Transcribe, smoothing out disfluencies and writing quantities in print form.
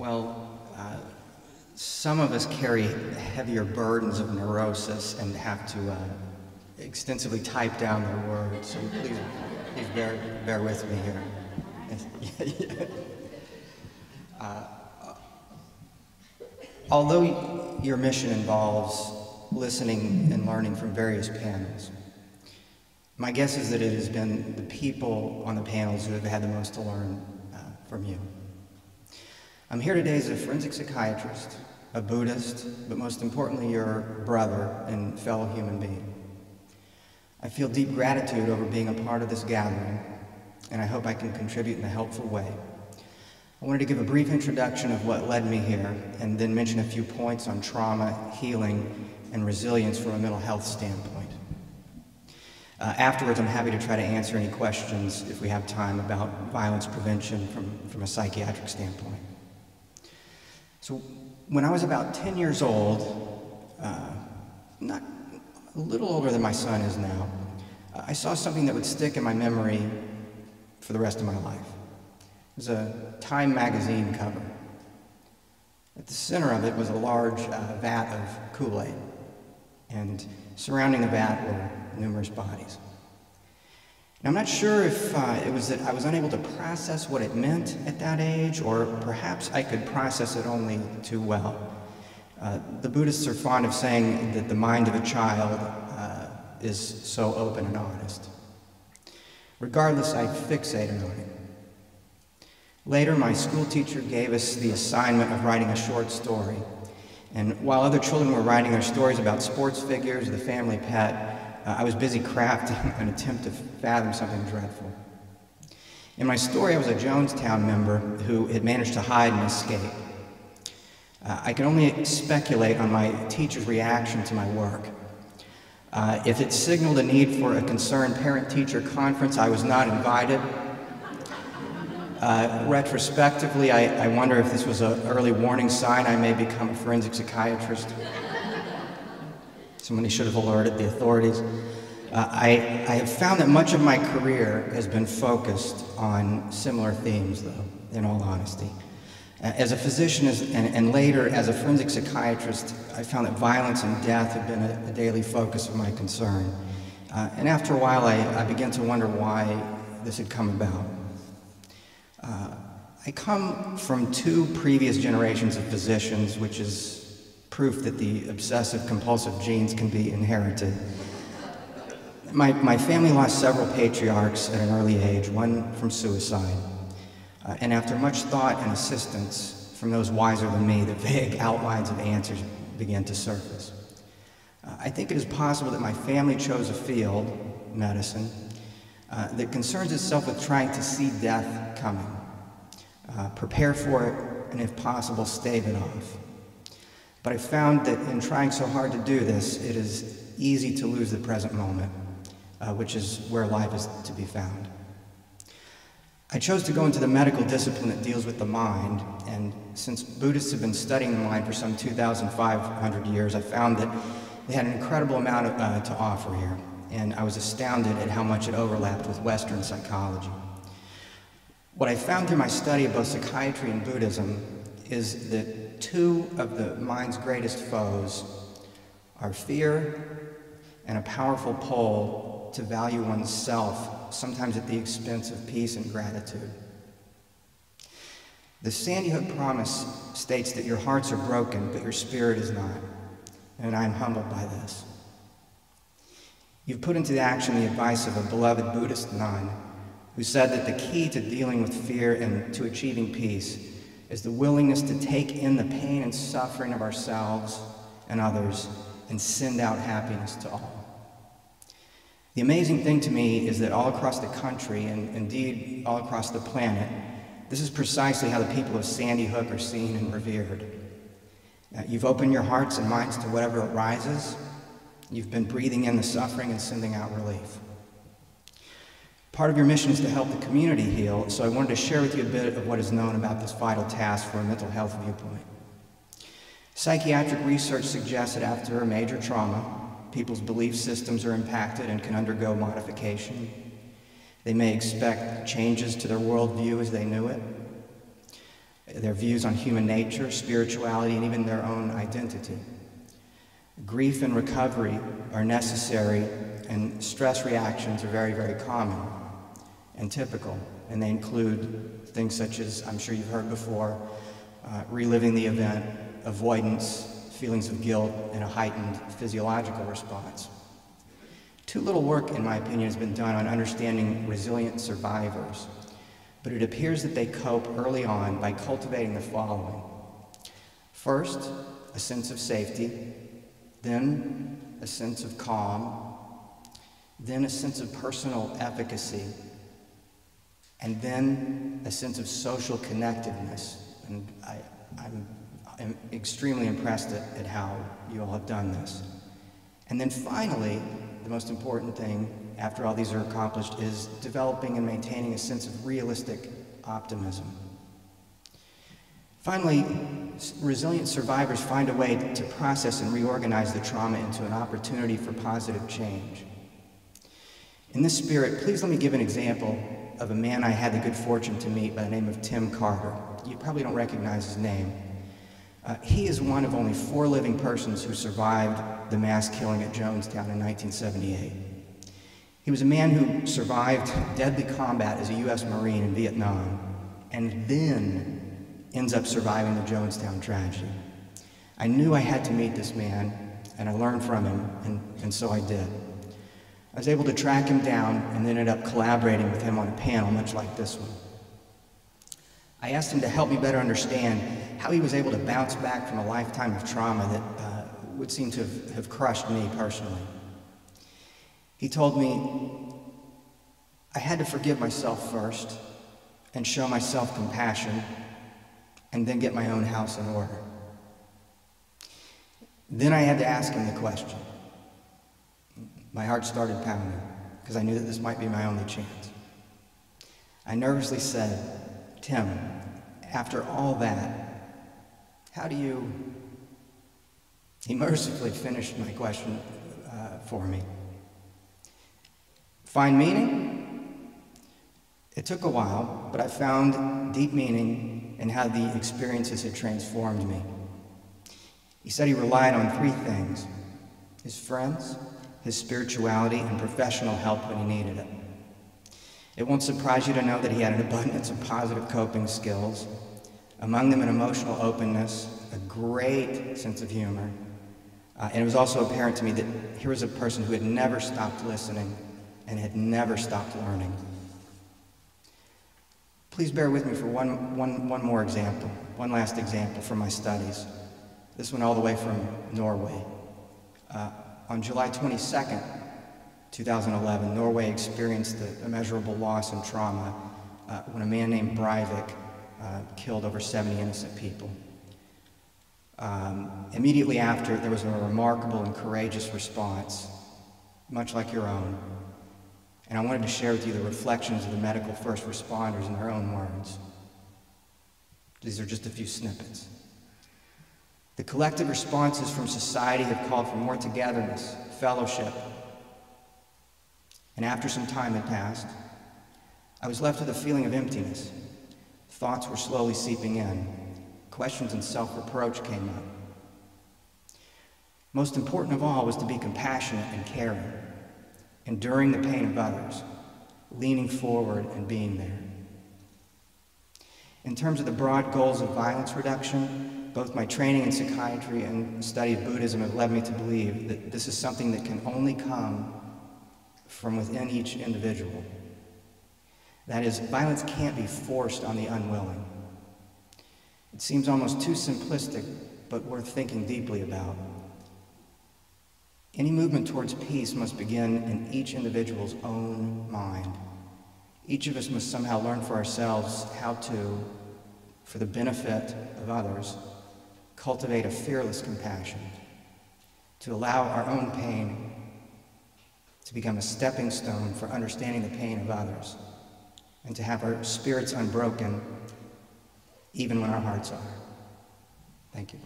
Well, some of us carry heavier burdens of neurosis and have to extensively type down their words, so please bear with me here. Although your mission involves listening and learning from various panels, my guess is that it has been the people on the panels who have had the most to learn from you. I'm here today as a forensic psychiatrist, a Buddhist, but most importantly, your brother and fellow human being. I feel deep gratitude over being a part of this gathering, and I hope I can contribute in a helpful way. I wanted to give a brief introduction of what led me here, and then mention a few points on trauma, healing, and resilience from a mental health standpoint. Afterwards, I'm happy to try to answer any questions, if we have time, about violence prevention from a psychiatric standpoint. So, when I was about 10 years old, not a little older than my son is now, I saw something that would stick in my memory for the rest of my life. It was a Time magazine cover. At the center of it was a large vat of Kool-Aid, and surrounding the vat were numerous bodies. And I'm not sure if it was that I was unable to process what it meant at that age, or perhaps I could process it only too well. The Buddhists are fond of saying that the mind of a child is so open and honest. Regardless, I fixated on it. Later, my school teacher gave us the assignment of writing a short story. And while other children were writing their stories about sports figures or the family pet, I was busy crafting an attempt to fathom something dreadful. In my story, I was a Jonestown member who had managed to hide and escape. I can only speculate on my teacher's reaction to my work. If it signaled a need for a concerned parent-teacher conference, I was not invited. Retrospectively, I wonder if this was an early warning sign I may become a forensic psychiatrist. Somebody should have alerted the authorities. I have found that much of my career has been focused on similar themes, though, in all honesty. As a physician and later as a forensic psychiatrist, I found that violence and death have been a daily focus of my concern. And after a while, I began to wonder why this had come about. I come from two previous generations of physicians, which is proof that the obsessive-compulsive genes can be inherited. My family lost several patriarchs at an early age, one from suicide. And after much thought and assistance from those wiser than me, the vague outlines of answers began to surface. I think it is possible that my family chose a field, medicine, that concerns itself with trying to see death coming, prepare for it, and if possible, stave it off. But I found that in trying so hard to do this, it is easy to lose the present moment, which is where life is to be found. I chose to go into the medical discipline that deals with the mind, and since Buddhists have been studying the mind for some 2,500 years, I found that they had an incredible amount to offer here, and I was astounded at how much it overlapped with Western psychology. What I found through my study of both psychiatry and Buddhism is that two of the mind's greatest foes are fear and a powerful pull to value oneself, sometimes at the expense of peace and gratitude. The Sandy Hook Promise states that your hearts are broken, but your spirit is not, and I am humbled by this. You've put into action the advice of a beloved Buddhist nun who said that the key to dealing with fear and to achieving peace is the willingness to take in the pain and suffering of ourselves and others and send out happiness to all. The amazing thing to me is that all across the country, and indeed all across the planet, this is precisely how the people of Sandy Hook are seen and revered. You've opened your hearts and minds to whatever arises. You've been breathing in the suffering and sending out relief. Part of your mission is to help the community heal, so I wanted to share with you a bit of what is known about this vital task from a mental health viewpoint. Psychiatric research suggests that after a major trauma, people's belief systems are impacted and can undergo modification. They may expect changes to their worldview as they knew it. their views on human nature, spirituality, and even their own identity. Grief and recovery are necessary, and stress reactions are very, very common and typical, and they include things such as, I'm sure you've heard before, reliving the event, avoidance, feelings of guilt, and a heightened physiological response. Too little work, in my opinion, has been done on understanding resilient survivors, but it appears that they cope early on by cultivating the following. First, a sense of safety, then a sense of calm, then a sense of personal efficacy, and then a sense of social connectedness. And I'm extremely impressed at how you all have done this. And then finally, the most important thing after all these are accomplished is developing and maintaining a sense of realistic optimism. Finally, resilient survivors find a way to process and reorganize the trauma into an opportunity for positive change. In this spirit, please let me give an example of a man I had the good fortune to meet by the name of Tim Carter. You probably don't recognize his name. He is one of only 4 living persons who survived the mass killing at Jonestown in 1978. He was a man who survived deadly combat as a U.S. Marine in Vietnam, and then ends up surviving the Jonestown tragedy. I knew I had to meet this man, and I learned from him, and so I did. I was able to track him down and ended up collaborating with him on a panel much like this one. I asked him to help me better understand how he was able to bounce back from a lifetime of trauma that would seem to have crushed me personally. He told me I had to forgive myself first and show myself compassion and then get my own house in order. Then I had to ask him the question. My heart started pounding because I knew that this might be my only chance. I nervously said, "Tim, after all that, how do you..." He mercifully finished my question for me. Find meaning? It took a while, but I found deep meaning in how the experiences had transformed me. He said he relied on 3 things: his friends, his spirituality, and professional help when he needed it. It won't surprise you to know that he had an abundance of positive coping skills, among them an emotional openness, a great sense of humor, and it was also apparent to me that here was a person who had never stopped listening and had never stopped learning. Please bear with me for one more example, one last example from my studies. This one all the way from Norway. On July 22nd, 2011, Norway experienced the immeasurable loss and trauma when a man named Breivik killed over 70 innocent people. Immediately after, there was a remarkable and courageous response, much like your own. And I wanted to share with you the reflections of the medical first responders in their own words. These are just a few snippets. The collective responses from society have called for more togetherness, fellowship. And after some time had passed, I was left with a feeling of emptiness. Thoughts were slowly seeping in. Questions and self-reproach came up. Most important of all was to be compassionate and caring, enduring the pain of others, leaning forward and being there. In terms of the broad goals of violence reduction, both my training in psychiatry and study of Buddhism have led me to believe that this is something that can only come from within each individual. That is, violence can't be forced on the unwilling. It seems almost too simplistic, but worth thinking deeply about. Any movement towards peace must begin in each individual's own mind. Each of us must somehow learn for ourselves how to, for the benefit of others, cultivate a fearless compassion, to allow our own pain to become a stepping stone for understanding the pain of others, and to have our spirits unbroken even when our hearts are. Thank you.